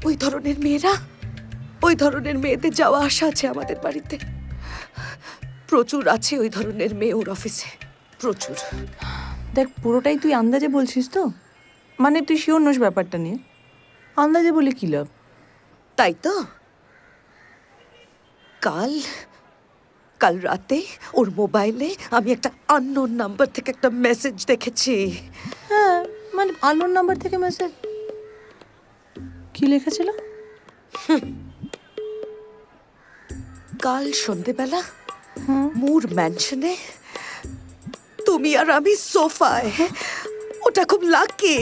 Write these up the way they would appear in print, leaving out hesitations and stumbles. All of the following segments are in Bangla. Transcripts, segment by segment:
ওই ধরনের মেয়েরা, ওই ধরনের মেয়েদের যাওয়া আসা আছে আমাদের বাড়িতে। প্রচুর আছে ওই ধরনের মেয়ে ওর অফিসে, প্রচুর। দেখ, পুরোটাই তুই আন্দাজে বলছিস তো? মানে তুই শিওর নোস ব্যাপারটা নিয়ে? আন্দাজে বলে কি লাভ? তাই তো। কাল কাল রাতে ওর মোবাইলে আমি একটা আননোন নাম্বার থেকে একটা মেসেজ দেখেছি। হ্যাঁ, মানে আলোর নাম্বার থেকে মেসেজ? কি লেখা ছিল? কাল সন্ধেবেলা মুর ম্যানশনে তুমি আর আমি সোফায়। ওটা খুব লাকি।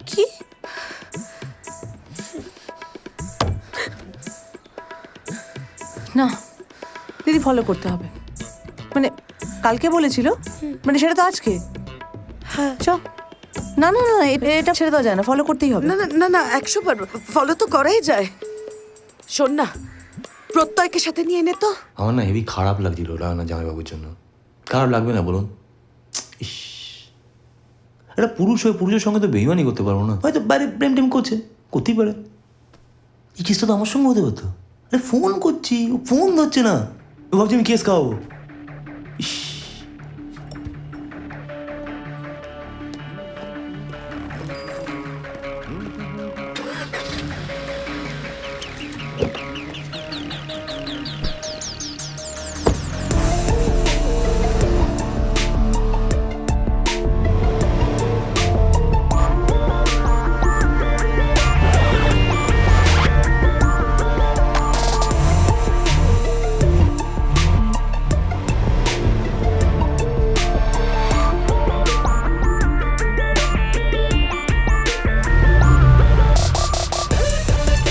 কি? না দিদি, ফলো করতে হবে। মানে কালকে বলেছিল, মানে সেটা তো আজকে। হ্যাঁ। চ। না না না, এটা ছেড়ে দেওয়া যায় না, ফলো করতেই হবে। না না না না, 100 বার ফলো তো করাই যায়। শোন না, প্রত্যয়কে সাথে নিয়ে নে তো। আমার না হেভি খারাপ লাগছিল রানা জামাইবাবুর জন্য। খারাপ লাগবে না বলুন? ইস, একটা পুরুষ হয়ে পুরুষের সঙ্গে তো বেইমানি করতে পারবো না। হয়তো বাইরে প্রেম টেম করছে, করতেই পারে। এই কেসটা তো আমার সঙ্গে হতে পারতো। আরে ফোন করছি, ও ফোন ধরছে না, ও ভাবছি আমি কেস খাওয়াবো। ইস,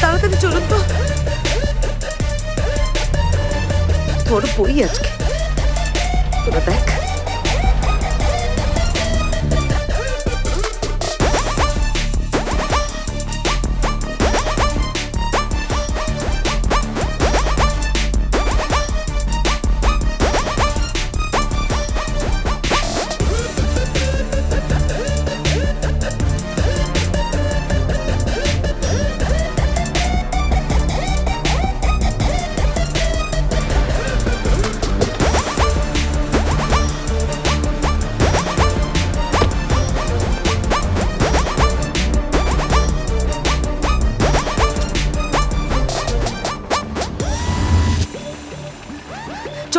তাড়াতাড়ি চলুন তো। তোর বই আজকে, তোরা দেখ।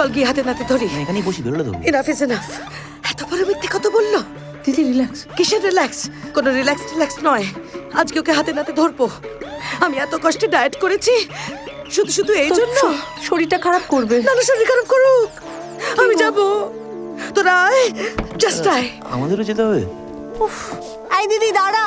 চল গিয়ে হাতে নাতে ধরি। এখানেই বসি, বেরোলে তো। Enough is enough. এত বড় মিথ্যে কথা বললো। দিদি রিল্যাক্স। কিসের রিল্যাক্স? কোনো রিল্যাক্স নয়। আজকে ওকে হাতে নাতে ধরবো। আমি এত কষ্টে ডায়েট করেছি শুধু শুধু এই জন্য? শরীরটা খারাপ করবে। না না, শরীর খারাপ করুক, আমি যাবো। তোরা আয়, জাস্ট আয়। আমাদেরও যেতে হবে। এই দিদি দাঁড়া।